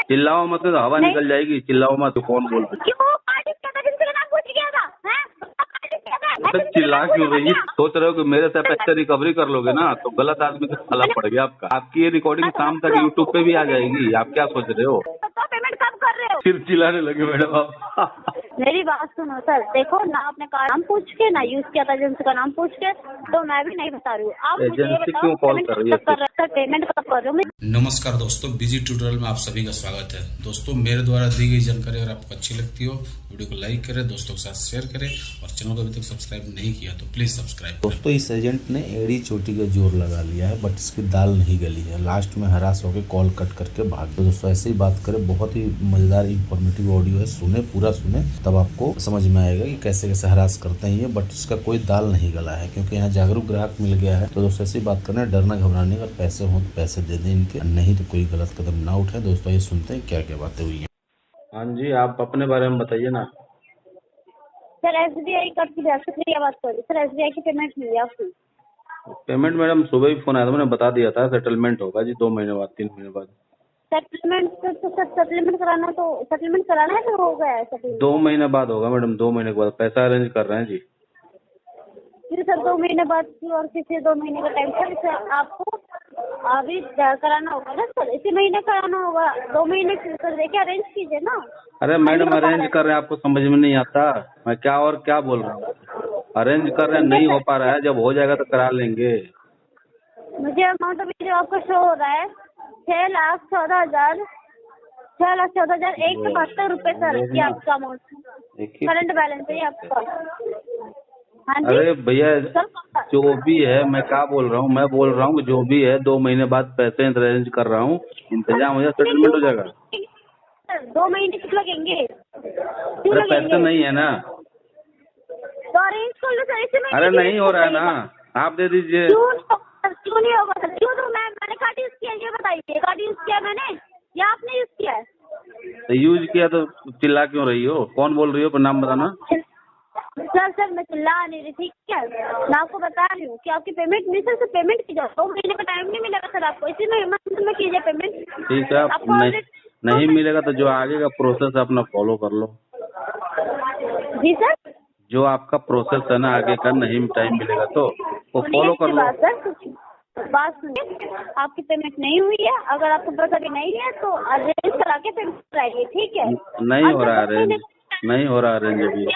चिल्लाओ मत, तो हवा निकल जाएगी। चिल्लाओ मत, कौन बोल रही? क्यों आर्टिस्ट का था जिनसे नाम पूछ गया था? हैं? आर्टिस्ट का था? तो चिल्ला क्यों रही है? सोच रहे हो कि मेरे से पैसे रिकवरी कर लोगे ना, तो गलत आदमी का साला पड़ गया आपका। आपकी ये रिकॉर्डिंग शाम तक यूट्यूब पे भी आ जाएगी। आप क्या सोच रहे हो? तो पेमेंट कब कर रहे हो? फिर चिल्लाने लगे मैडम आप। मेरी बात सुनो सर, देखो ना आपने का नाम पूछ के ना यूज किया था एजेंसी का नाम पूछ के, तो मैं भी नहीं बता रही हूँ। आप मुझे ये एजेंसी बताओ क्यों कॉल कर रही है? सर पेमेंट कब कर रहे हो? नमस्कार दोस्तों, बिजी ट्यूटोरियल में आप सभी का स्वागत है। दोस्तों, मेरे द्वारा दी गई जानकारी अगर आपको अच्छी लगती हो, वीडियो को लाइक करें, दोस्तों के साथ शेयर करें और चैनल को अभी तक सब्सक्राइब नहीं किया तो प्लीज सब्सक्राइब। दोस्तों, इस एजेंट ने एड़ी चोटी का जोर लगा लिया है, बट इसकी दाल नहीं गली है। लास्ट में हरास होकर कॉल कट करके भाग गए। दोस्तों, ऐसे ही बात करें, बहुत ही मजेदार इंफॉर्मेटिव ऑडियो है, सुने, पूरा सुने, तब आपको समझ में आएगा कि कैसे कैसे हरास करते हैं ये। बट इसका कोई दाल नहीं गला है, क्योंकि यहाँ जागरूक ग्राहक मिल गया है। तो दोस्तों, ऐसी बात करना, डरना घबराने का, पैसे हो तो पैसे दे दें इनके, नहीं तो कोई गलत कदम ना उठाए। दोस्तों, ये सुनते हैं क्या क्या बातें हुई है। हाँ जी, आप अपने बारे में बताइए ना। सर SBI कट की शुक्रिया बात करी सर, SBI की पेमेंट मिली आपकी? पेमेंट मैडम सुबह ही फोन आया था, मैंने बता दिया था सेटलमेंट होगा जी 2 महीने बाद, 3 महीने बाद। सेटलमेंट तो सर सेटलमेंट कराना है तो हो गया है सेटलमेंट। 2 महीने बाद होगा मैडम, 2 महीने के बाद पैसा अरेंज कर रहे हैं जी। फिर सर 2 महीने बाद की और किसी 2 महीने का टाइम सर आपको अभी कराना होगा ना सर, इसी महीने कराना होगा। 2 महीने सर देखिए अरेंज कीजिए ना। अरे मैडम, अरेंज कर रहे हैं, आपको समझ में नहीं आता मैं क्या और क्या बोल रहा हूँ। अरेंज कर रहे हैं, नहीं हो पा रहा है, जब हो जाएगा तो करा लेंगे। मुझे अमाउंट अभी जो आपका शो हो रहा है 6,14,000 6,14,172 रुपए सर, ये आपका अमाउंट करंट बैलेंस है आपका। हाँ जी। अरे भैया, जो भी है, मैं क्या बोल रहा हूँ, मैं बोल रहा हूँ जो भी है 2 महीने बाद पैसे अरेंज कर रहा हूँ, इंतजाम हो जाए, सेटलमेंट हो जाएगा। 2 महीने किस लगेंगे? अरे पैसे नहीं है ना, तो अरेंज कर लो सर इसी महीने। अरे नहीं हो रहा है ना, आप दे दीजिए। क्यों नहीं होगा सर? क्यों? तो मैंने कार्ड यूज किया, ये बताइए। कार्ड यूज किया मैंने या आपने यूज किया है? तो यूज किया तो चिल्ला क्यों रही हो? कौन बोल रही हो? नाम बताना। सर मैं चिल्ला नहीं रही, ठीक है? मैं आपको बता रही हूँ कि आपकी पेमेंट नहीं सर, पेमेंट की जाओ। 2 महीने का टाइम नहीं मिलेगा सर आपको, इसी मंथ में कीजिए पेमेंट। ठीक है, आपको नहीं मिलेगा तो जो आगे का प्रोसेस है अपना फॉलो कर लो। जी सर, जो आपका प्रोसेस है ना आगे का, नहीं टाइम मिलेगा तो वो फॉलो कर लो। बात सुनिए, आपकी पेमेंट नहीं हुई है, अगर आपको पता अभी नहीं है तो अरेंज करा के पेमेंट कराइए, ठीक है? नहीं हो रहा अरेंज, नहीं हो रहा अरेंज अभी।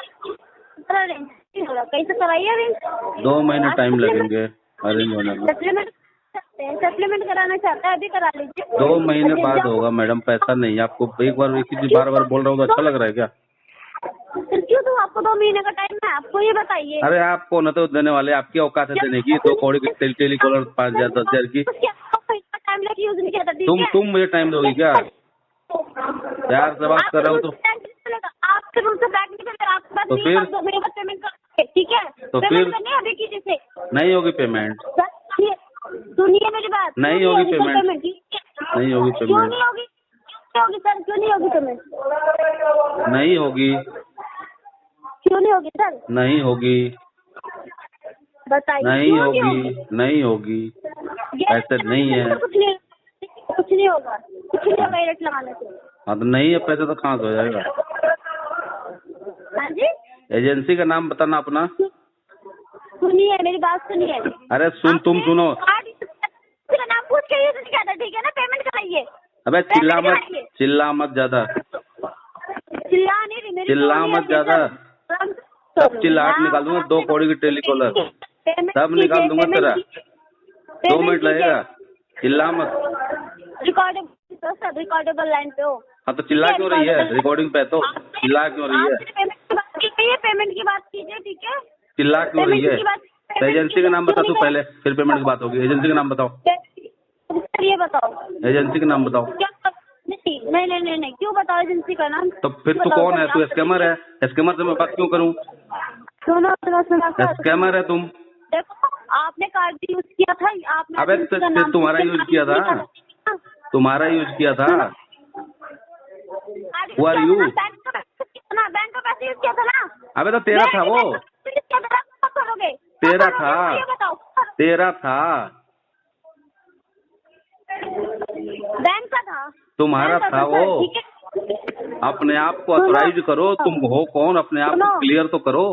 अरेंज नहीं हो रहा, कैसे कराइए अरेंज? 2 महीने टाइम लगेंगे अरेंज होने में। सप्लीमेंट कराना चाहता है अभी करा लीजिए। 2 महीने बाद होगा मैडम, पैसा नहीं। आपको एक बार बार बार बोल रहा हूँ तो अच्छा लग रहा है क्या? फिर क्यों दूं आपको? 2 महीने का टाइम है, आपको ये बताइए। अरे आपको न तो देने वाले, आपकी औकात है देने की। 2 कौड़ी की टेलीकॉलर 5,000 10,000 की। टाइम लेके यूज नहीं किया था, तुम मुझे टाइम दोगी क्या? प्यार से बात कर रहा हूँ तो आपके रूल से बैक नहीं चलेगा। आपके पास तो फिर 2 महीने बाद पेमेंट कर, ठीक है? तो पेमेंट फिर करनी है अभी कीजिए से। नहीं होगी पेमेंट, सुनिए मेरी बात। नहीं होगी पेमेंट, नहीं होगी क्यों पेमेंट, नहीं होगी? क्यों होगी सर? क्यों नहीं होगी पेमेंट? नहीं होगी, क्यों नहीं होगी सर? नहीं होगी, बताइए। नहीं होगी, नहीं होगी, पैसे नहीं है। कुछ नहीं होगा, कुछ नहीं होगा रेट लगाने से। हाँ तो नहीं है पैसे तो कहाँ से हो जाएगा? हाँ जी, एजेंसी का नाम बताना अपना। सुनिए मेरी बात सुनिए। अरे तुम सुनो। नाम पूछ के यूज नहीं करना, ठीक है ना? पेमेंट कराइए। अबे चिल्ला मत ज्यादा, चिल्ला नहीं रही, चिल्ला मत ज्यादा, सब चिल्लाहट निकाल दूंगा। 2 कौड़ी की टेलीकॉलर सब निकाल दूंगा तेरा। 2 मिनट लगेगा, चिल्ला मत। रिकॉर्डेबल लाइन पे हो। हाँ तो चिल्ला क्यों रही है? रिकॉर्डिंग पे तो चिल्ला क्यों रही है? पेमेंट की बात कीजिए, ठीक है? चिल्ला क्यों रही है? तो एजेंसी का नाम बता तू पहले, फिर पेमेंट की बात होगी। एजेंसी का नाम बताओ, ये बताओ एजेंसी का नाम बताओ। नहीं, क्यों बताओ एजेंसी का नाम? तो फिर तू कौन है? तू स्कैमर है? स्कैमर से मैं बात क्यों करूं? सुनो स्कैमर है तुम। देखो, आपने कार्ड यूज किया था, आपने अबे तुम्हारा यूज किया था, तुम्हारा यूज किया था। Who are you? बैंक का पैसे यूज किया था ना? अबे तो तेरा था वो, तेरा था, तेरा था, बैंक का था। तुम्हारा था वो। ठीक है, अपने आप को ऑथराइज करो, तुम हो कौन, अपने आप को क्लियर तो करो।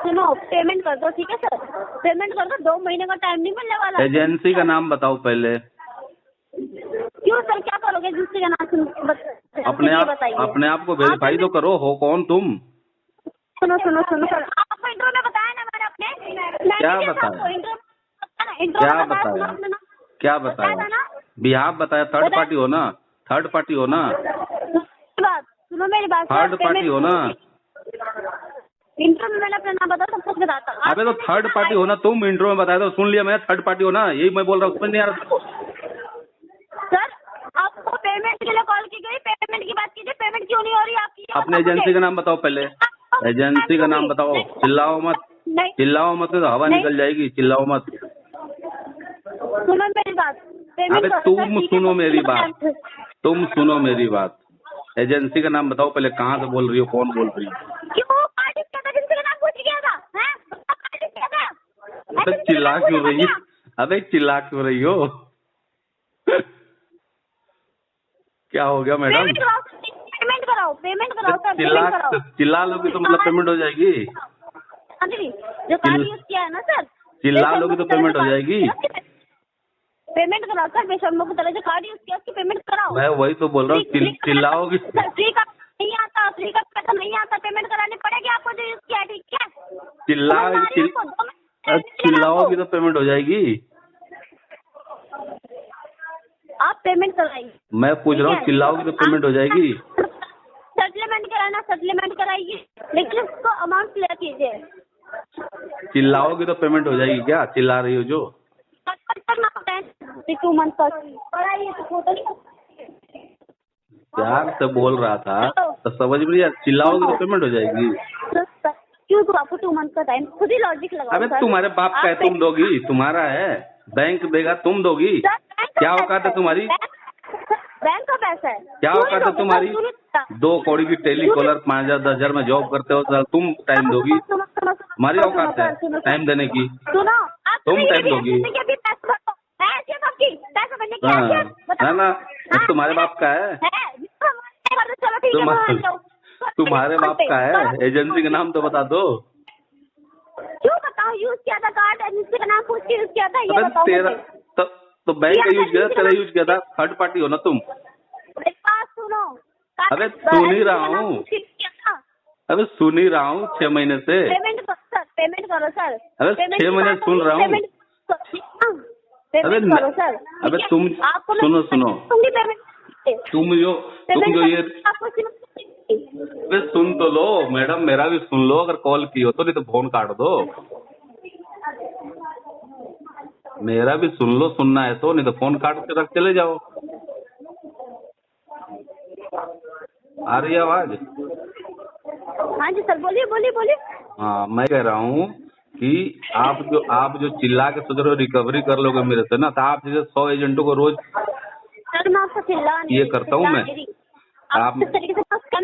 सुनो, पेमेंट कर दो, ठीक है सर, पेमेंट कर दो, 2 महीने का टाइम नहीं मिलने वाला। एजेंसी का नाम बताओ पहले। क्यों सर, क्या करोगे एजेंसी का नाम अपने आप को वेरीफाई तो करो, हो कौन तुम। सुनो सर, आपको इंटरव्यू में बताया ना मैंने अपने, क्या बताया? क्या बताया? बिहार बताया, थर्ड पार्टी हो ना, थर्ड पार्टी हो ना, सुनो मेरी बात, थर्ड पार्टी हो ना। इंटरव्यू में मैंने अपना नाम बताया, सब कुछ बताता। अबे तो थर्ड पार्टी हो ना तुम, इंटरव्यू में बताया तो सुन लिया मैं, थर्ड पार्टी हो ना, यही मैं बोल रहा हूँ, समझ नहीं आ रहा। सर आपको पेमेंट के लिए कॉल की गई, पेमेंट की बात कीजिए, पेमेंट क्यों नहीं हो रही आपकी? अपने एजेंसी का नाम बताओ पहले, एजेंसी का नाम बताओ। चिल्लाओ मत, चिल्लाओ मत, तो हवा निकल जाएगी, चिल्लाओ मत। सुनो मेरी बात, अबे तुम सुनो मेरी बात, तुम सुनो मेरी बात। एजेंसी का नाम बताओ पहले, कहाँ से बोल रही हो, कौन बोल रही हो? क्यों पार्टी का एजेंसी का नाम पूछ गया था? अबे चिल्ला क्यों रही है? अबे चिल्ला क्यों रही हो? क्या हो गया मैडम? पेमेंट कराओ सर, चिल्ला लोगी तो मतलब पेमेंट हो जाएगी। हाँ जी, जो कार्ड यूज किया है ना सर, चिल्ला लोगी तो पेमेंट हो जाएगी। पेमेंट कराओ सर, बेशर्मों की तरह जो कार्ड यूज किया उसकी पेमेंट कराओ। मैं वही तो बोल रहा हूँ, चिल्लाओगी। फ्री का नहीं आता, फ्री का पैसा नहीं आता, पेमेंट करानी पड़ेगी आपको जो यूज किया, ठीक है? चिल्लाओगी तो पेमेंट हो जाएगी। आप पेमेंट कराइए। मैं पूछ रहा हूँ, चिल्लाओगी तो पेमेंट हो जाएगी। सेटलमेंट कराना, सेटलमेंट कराइए, लेकिन उसको अमाउंट क्लियर कीजिए। चिल्लाओगी तो पेमेंट हो जाएगी क्या? चिल्ला रही हो जो। 2 मंथ तक कराइए तो फोटो नहीं। प्यार से बोल रहा था तो समझ में नहीं आया, चिल्लाओगी तो पेमेंट हो जाएगी। क्यों तो आपको 2 मंथ का टाइम, खुद ही लॉजिक लगाओ। अबे तुम्हारे बाप का है, तुम दोगी? तुम्हारा है, बैंक देगा, तुम दोगी? क्या औकात है तुम्हारी? बैंक का पैसा है। क्या औकात है तुम्हारी? 2 कौड़ी की टेलीकॉलर 5,000 10,000 में जॉब करते हो, तो तुम टाइम दोगी? हमारी औकात है टाइम देने की, सुनो, तुम टाइम दोगी? है ना, तुम्हारे बाप का है, तुम्हारे बाप का है। एजेंसी का नाम तो बता दो। क्यों बताओ, यूज किया था कार्ड, एजेंसी का नाम पूछ के यूज किया था, ये बताओ। तेरा तो बैंक का यूज किया, तेरा यूज किया था, थर्ड पार्टी हो ना तुम। सुनो, अबे सुन ही रहा हूँ, अबे सुन ही रहा हूँ 6 महीने से। पेमेंट करो सर, पेमेंट करो सर। अबे 6 महीने सुन रहा हूँ। अबे तुम सुनो, तुम जो ये, अबे सुन तो लो मैडम, मेरा भी सुन लो, अगर कॉल की हो तो, नहीं तो फोन काट दो। मेरा भी सुन लो, सुनना है तो, नहीं तो फोन काट के रख चले जाओ। आ रही है आवाज? हाँ जी सर, बोलिए। हाँ, मैं कह रहा हूँ कि आप जो चिल्ला के सोच रहे हो रिकवरी कर लोगे मेरे से ना, तो आप जैसे 100 एजेंटों को रोज सर, मैं आपको चिल्ला नहीं, ये करता हूँ मैं। आप किस तरीके से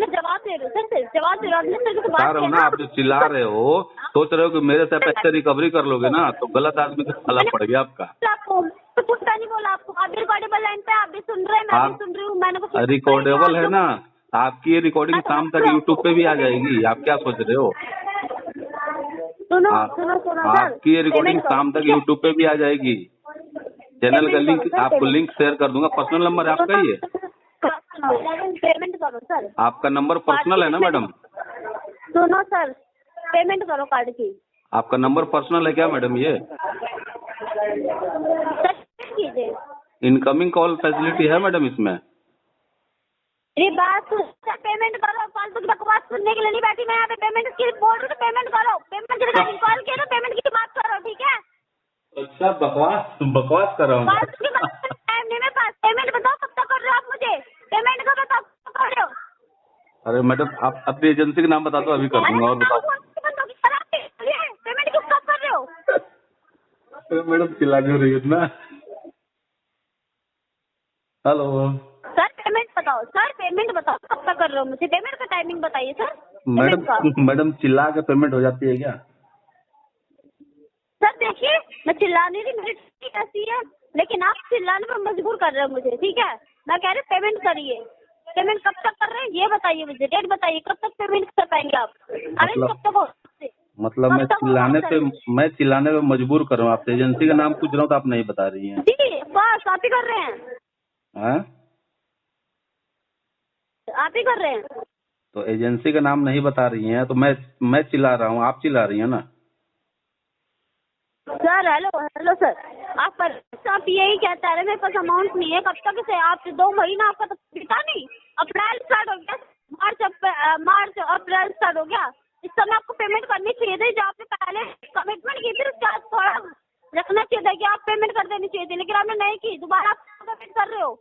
जवाब दे रहे हो सर, जवाब दे रहे हो ना, आप जो चिल्ला रहे हो, सोच रहे हो कि मेरे से पैसे रिकवरी कर लोगे ना, तो गलत आदमी से फला पड़ गया आपका। आपको कुछ नहीं बोला, आपको आप भी रिकॉर्डेबल लाइन पे, आप भी सुन रहे हैं, मैं भी सुन रही हूँ, मैंने कुछ रिकॉर्डेबल है ना, आपकी ये रिकॉर्डिंग शाम तक यूट्यूब पे भी आ जाएगी। आप क्या सोच रहे हो? सुनो, आपकी ये रिकॉर्डिंग शाम तक यूट्यूब पे भी आ जाएगी। चैनल का लिंक, आपको लिंक शेयर कर दूंगा। पर्सनल नंबर है आपका ये? पेमेंट करो सर। आपका नंबर पर्सनल है ना मैडम? सुनो सर, पेमेंट करो कार्ड की। आपका नंबर पर्सनल है क्या मैडम ये? कीजिए। इनकमिंग कॉल फैसिलिटी है मैडम इसमें? ये बात सर, पेमेंट करो, फालतू की बकवास सुनने के लिए नहीं बैठी मैं यहाँ पे। पेमेंट की बोल रही हूँ तो पेमेंट करो, पेमेंट की कॉल किया तो पेमेंट की बात करो, ठीक है? अच्छा, बकवास कर रहा हूँ। फालतू की बात टाइम नहीं मेरे पास। पेमेंट बताओ कब तक कर रहे हो आप मुझे, पेमेंट का बताओ कब कर रहे हो? अरे मैडम, आप अपनी एजेंसी का नाम बता दो, अभी कर दूंगा। और बताओ पेमेंट कब कर रहे हो? अरे मैडम, चिल्ला क्यों रही हो इतना? हेलो सर, पेमेंट बताओ सर, पेमेंट बताओ कब तक कर रहे हो मुझे, पेमेंट का टाइमिंग बताइए सर। मैडम चिल्ला के पेमेंट हो जाती है क्या? सर देखिए, मैं चिल्ला नहीं रही, मेरी ऐसी है, लेकिन आप चिल्लाने में मजबूर कर रहे हो मुझे, ठीक है। मैं कह रही हूँ पेमेंट करिए। पेमेंट कब तक कर रहे हैं ये बताइए मुझे, डेट बताइए कब तक पेमेंट कर पाएंगे आप। अरेंज कब तक हो? मतलब मैं चिल्लाने में मजबूर कर रहा हूँ आपसे, एजेंसी का नाम पूछ रहा हूँ तो आप नहीं बता रही हैं। जी बस आप ही कर रहे हैं, हाँ आप ही कर रहे हैं। तो एजेंसी का नाम नहीं बता रही हैं तो मैं चिल्ला रहा हूँ, आप चिल्ला रही हैं ना। सर हेलो सर, आप यही कहते रहे मेरे पास अमाउंट नहीं है, कब तक से आप 2 महीना आपका तो बीता नहीं। अप्रैल स्टार्ट हो गया, मार्च अप्रैल स्टार्ट हो गया। इस समय आपको पेमेंट करनी चाहिए थी, जो आपने पहले कमिटमेंट की थी उसका थोड़ा रखना चाहिए था कि आप पेमेंट कर देनी चाहिए थी, लेकिन आपने नहीं की। दोबारा आप पेमेंट कर रहे हो,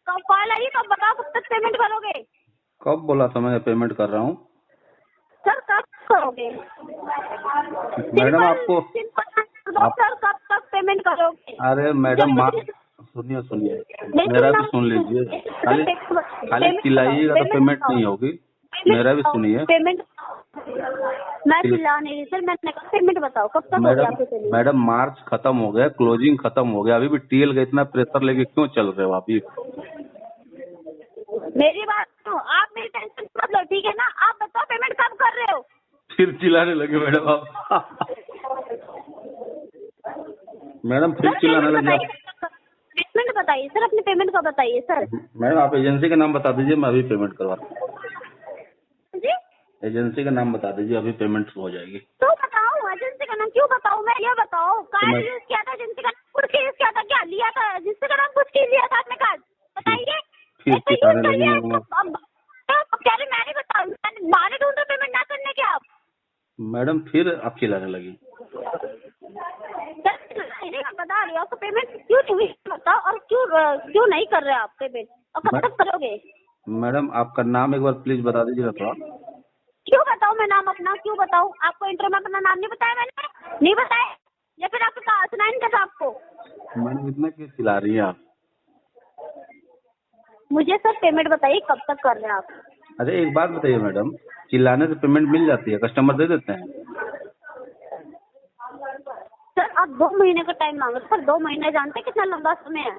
कब कॉल आई कब बताओ कब तक पेमेंट करोगे? कब बोला था मैं पेमेंट कर रहा हूँ? सर कब करोगे? मैडम आपको सर कब तक पेमेंट करोगे? अरे मैडम सुनिए मेरा भी सुन लीजिए, खाली चिल्लाइएगा तो पेमेंट नहीं होगी। मेरा भी सुनिए। पेमेंट मैं चिल्ला नहीं रही सर, मैंने कहा पेमेंट बताओ कब तक होगी आपके पेमेंट? मैडम मार्च खत्म हो गया, क्लोजिंग खत्म हो गया, अभी भी टीएल का इतना प्रेशर लेके क्यों चल रहे हो आप? ये मेरी बात सुनो, आप मेरी टेंशन मत लो, ठीक है ना। आप बताओ पेमेंट कब कर रहे हो? फिर चिल्लाने लगे मैडम आप। मैडम फिर चिल्लाने लगे आप। पेमेंट बताइए सर, अपने पेमेंट का बताइए सर। मैडम आप एजेंसी का नाम बता दीजिए, मैं अभी पेमेंट करवा दूँ। जी एजेंसी का नाम बता दीजिए, अभी पेमेंट हो जाएगी। तो बताओ एजेंसी का नाम क्यों बताऊँ मैं, ये बताओ। कार्ड यूज किया था एजेंसी का नाम पूछ के यूज किया था क्या? लिया था एजेंसी का नाम पूछ के लिया था आपने कार्ड? बताइए। मैंने बताऊँ मारे ढूंढ रहे पेमेंट ना करने के आप? मैडम फिर आप चिल्लाने लगी। बता रही हो आपको पेमेंट क्यों नहीं बताओ, और क्यों नहीं कर रहे आप पेमेंट, और कब तक करोगे? मैडम आपका नाम एक बार प्लीज बता दीजिए थोड़ा। क्यों बताऊँ मैं नाम अपना, क्यों बताऊँ? आपको इंटरव्यू में अपना नाम नहीं बताया मैंने? नहीं बताया या फिर आपको कहा सुनाई नहीं था आपको? मैडम इतना क्यों चिल्ला रही हैं आप? मुझे सर पेमेंट बताइए कब तक कर रहे हैं आप? अरे एक बात बताइए मैडम, चिल्लाने से पेमेंट मिल जाती है, कस्टमर दे देते हैं। सर आप 2 महीने का टाइम मांग रहे हो। सर 2 महीने जानते हैं कितना लंबा समय है?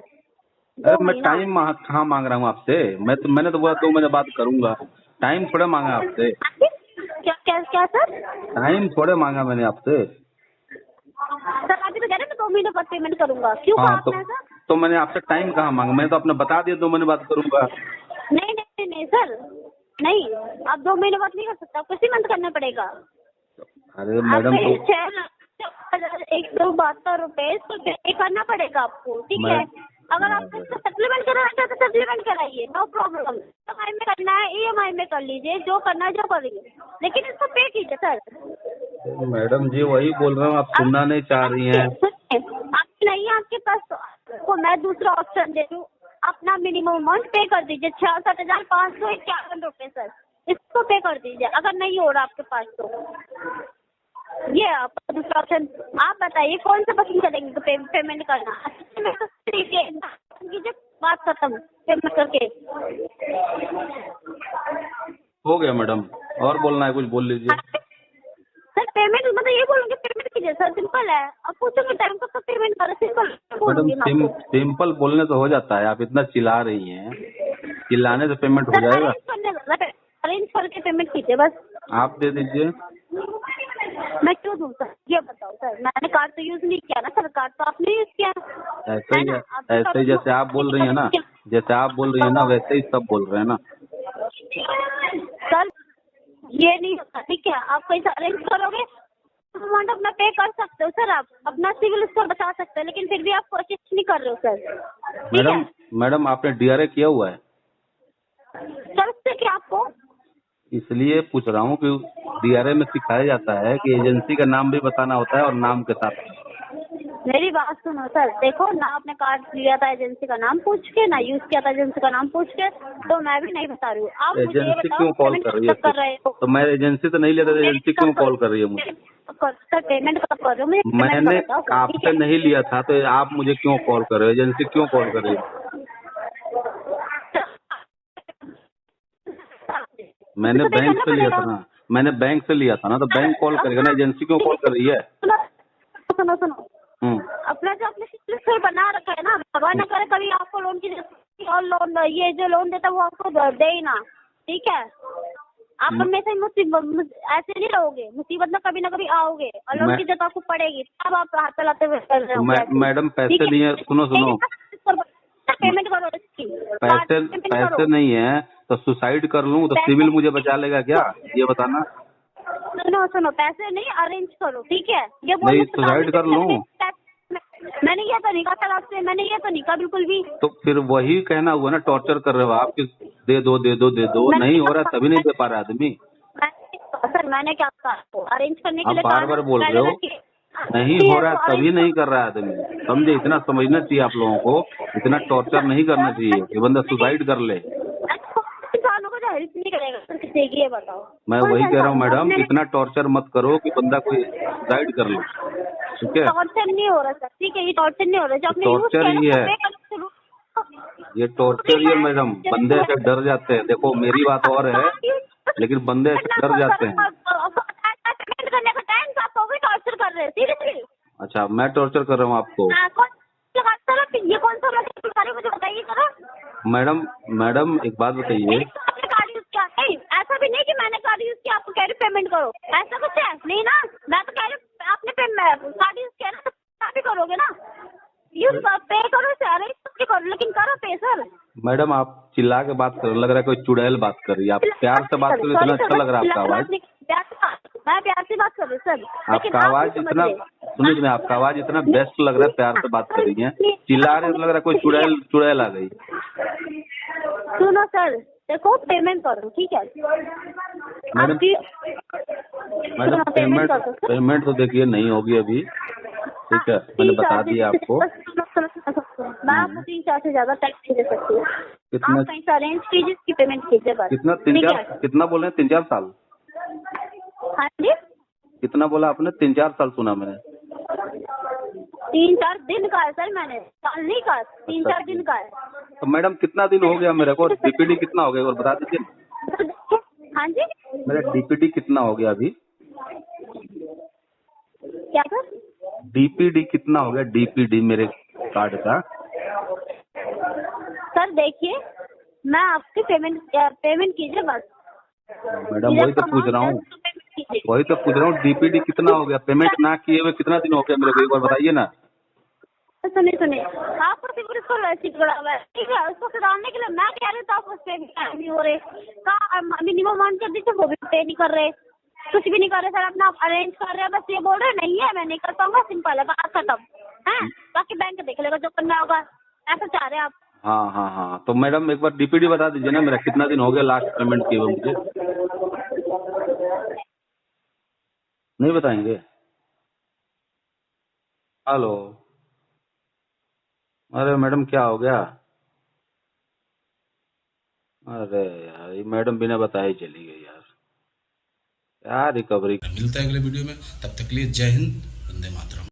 अरे मैं टाइम कहाँ मांग रहा हूँ आपसे? मैंने तो बोला 2 महीने बात करूंगा, टाइम थोड़े मांगा आपसे। क्या सर? टाइम थोड़े मांगा मैंने आपसे। सर अभी तो कह रहे 2 महीने बाद पेमेंट करूंगा, क्यों कहा आपने सर? तो मैंने आपसे टाइम कहाँ मांगा? मैंने तो आपने बता दिया 2 महीने बात करूंगा। नहीं सर, नहीं आप 2 महीने बाद नहीं कर सकते, आपको इसी मंथ करना पड़ेगा। अरे मैडम तो 6,172 रुपए तो पे करना पड़ेगा आपको, ठीक है। अगर आपको सप्लीमेंट कराना है तो सप्लीमेंट कराइए, नो प्रॉब्लम। EMI में करना है EMI में कर लीजिए, जो करना है जो करिए, लेकिन इसको पे कीजिए सर। मैडम जी वही बोल रहा हूँ, आप सुनना नहीं चाह रही हैं। आप नहीं आपके पास तो मैं दूसरा ऑप्शन दे दूँ, अपना मिनिमम अमाउंट पे कर दीजिए 66,551 रुपए सर, इसको पे कर दीजिए अगर नहीं हो रहा आपके पास तो। ये आपका दूसरा ऑप्शन। आप बताइए कौन सा पसंद करेंगे तो पेमेंट करना कीजिए, बात खत्म, पेमेंट करके। हो गया मैडम, और बोलना है कुछ बोल लीजिए। सर पेमेंट मतलब ये बोलूँगी पेमेंट कीजिए सर, सिंपल है। आप पूछोगे टाइम कब तक पेमेंट करें, सिंपल मैडम सिंपल बोलने तो हो जाता है, आप इतना चिल्ला रही हैं, चिल्लाने से पेमेंट हो जाएगा? अरेंज करके पेमेंट कीजिए बस। आप दे दीजिए। मैं क्यों दूँ सर, ये बताओ सर। मैंने कार्ड तो यूज नहीं किया ना सर, कार्ड तो आपने यूज किया। ऐसे ही जैसे आप बोल रही है ना, जैसे आप बोल रही है ना वैसे ही सब बोल रहे हैं ना सर। ये नहीं होता, ठीक है। आप पैसा अरेंज करोगे अमाउंट अपना पे कर सकते हो सर, आप अपना सिविल स्कोर बचा सकते हो, लेकिन फिर भी आप कोशिश नहीं कर रहे हो सर। मैडम आपने DRA किया हुआ है? सर उससे क्या आपको? इसलिए पूछ रहा हूँ कि DRA में सिखाया जाता है कि एजेंसी का नाम भी बताना होता है और नाम के साथ। मेरी बात सुनो सर, देखो ना आपने कार्ड लिया था एजेंसी का नाम पूछ के, ना यूज किया था एजेंसी का नाम पूछ के, तो मैं भी नहीं बता रही हूँ। आप एजेंसी क्यों कॉल कर रही है? तो मैं एजेंसी तो नहीं लेता, एजेंसी क्यों कॉल कर रही है मुझे? सर पेमेंट कब कर रहे हो? मैंने आपसे नहीं लिया था तो आप मुझे क्यों कॉल कर रहे हो? एजेंसी क्यों कॉल कर रही है? मैंने बैंक से लिया था ना, मैंने बैंक से लिया था ना, तो बैंक कॉल करेगा ना, एजेंसी क्यों कॉल कर रही है? सुनो अपना जो आपने सिविल स्कोर बना रखा है वरना करे कभी आपको लोन की जरूरत और लोन ये जो लोन देता है वो आपको दे ही ना, ठीक है। आप हमेशा ऐसे नहीं रहोगे, मुसीबत में कभी ना कभी आओगे और लोन की जरूरत आपको पड़ेगी, तब आप हाथ चलाते हुए कर रहे हो। मैडम पैसे नहीं है, सुनो पेमेंट करो इसकी। पैसे नहीं है तो सुसाइड कर लूं तो सिविल मुझे बचा लेगा क्या, ये बताना। सुनो पैसे नहीं अरेंज करो, ठीक है। ये नहीं सुसाइड कर लूं, मैंने ये तो नहीं कहा सर आपसे, मैंने ये तो नहीं कहा बिल्कुल भी। तो फिर वही कहना हुआ ना, टॉर्चर कर रहे हो आप कि दे दो दे दो दे दो, नहीं हो रहा तभी नहीं दे पा रहा आदमी। सर मैंने क्या कहा अरेंज करने के लिए, आप बार बार बोल रहे हो नहीं हो रहा तभी नहीं कर रहा आदमी, समझे। इतना समझना चाहिए आप लोगों को, इतना टॉर्चर नहीं करना चाहिए कि बंदा सुसाइड कर ले। इंसानों को हेल्प नहीं करेगा सर किसी की, ये बताओ। मैं वही कह रहा हूँ मैडम, इतना टॉर्चर मत करो कि बंदा कोई सुसाइड कर ले, ठीक है। टॉर्चर नहीं हो रहा सर, ठीक है, ये टॉर्चर नहीं हो रहा, जो आपने टॉर्चर ही है, ये टॉर्चर ही है मैडम। बंदे से डर जाते हैं, देखो मेरी बात और है लेकिन बंदे से डर जाते हैं। पेमेंट करने का टाइम तो आपको भी टॉर्चर कर रहे हैं सीरियसली। अच्छा मैं टॉर्चर कर रहा हूँ आपको? ये कौन सा मुझे बताइए जरा। मैडम एक बात बताइए, ऐसा भी नहीं कि मैंने कार्ड यूज किया आपको कह रही पेमेंट करो, ऐसा कुछ है नहीं ना। मैं तो कह रही आपने कार्ड यूज किया ना तो आप भी करोगे ना, यूज पे करो अरेंज करो, लेकिन करो पे सर। मैडम आप चिल्ला के बात करो, लग रहा है कोई चुड़ैल बात कर रही है। आप प्यार से बात करो, इतना अच्छा लग रहा है आपका आवाज। मैं प्यार से बात कर रही हूँ सर। आपका आवाज इतना, सुनिए आपका आवाज इतना बेस्ट लग रहा है, प्यार से बात कर रही है, चिल्ला रहे लग रहा है कोई चुड़ैल आ गई। सुनो सर देखो पेमेंट करो, ठीक है मैडम। पेमेंट तो देखिए नहीं होगी अभी, ठीक है, मैंने बता दिया आपको। मैं आपको 3-4 से ज्यादा टैक्स नहीं दे सकती। कितना आप कहीं से अरेंज कीजिए, इसकी पेमेंट कीजिए बस। कितना 3-4 कितना बोले? 3-4 साल? हाँ जी कितना बोला आपने? 3-4 साल सुना मैंने। 3-4 दिन का है सर, मैंने साल नहीं कहा, 3-4 दिन का है। तो मैडम कितना दिन हो गया मेरे को? डीपीडी कितना हो गया और बता दीजिए। हाँ जी मेरा डीपीडी कितना हो गया अभी? क्या सर? डीपीडी कितना हो गया? डीपीडी मेरे कार्ड का। सर देखिए मैं आपकी पेमेंट कीजिए बस। मैडम वही तो पूछ रहा हूँ, डीपीडी कितना हो गया? पेमेंट ना किए हुए कितना दिन हो गया मेरे को, एक बार बताइए ना। सुनिए आपको सिर्फ इसको रसीद पड़ा हुआ है, ठीक है, उसको सुधारने के लिए मैं कह रही हूँ तो आप उस पे भी नहीं हो रहे, मिनिमम अमाउंट कर दीजिए, वो भी पे नहीं कर रहे, कुछ भी नहीं कर रहे सर। अपना अरेंज कर रहे हैं, बस ये बोल रहे नहीं है मैं नहीं कर पाऊंगा, सिंपल है बात खत्म है, बाकी बैंक देख लेगा जो करना होगा, ऐसा चाह रहे हैं आप। हाँ तो मैडम एक बार डीपीडी बता दीजिए ना, मेरा कितना दिन हो गया लास्ट पेमेंट किए हुए मुझे। नहीं बताएंगे? हेलो, अरे मैडम क्या हो गया? अरे यार ये मैडम बिना बताए चली गई यार, क्या रिकवरी। मिलता है अगले वीडियो में, तब तक के लिए जय हिंद, वंदे मातरम।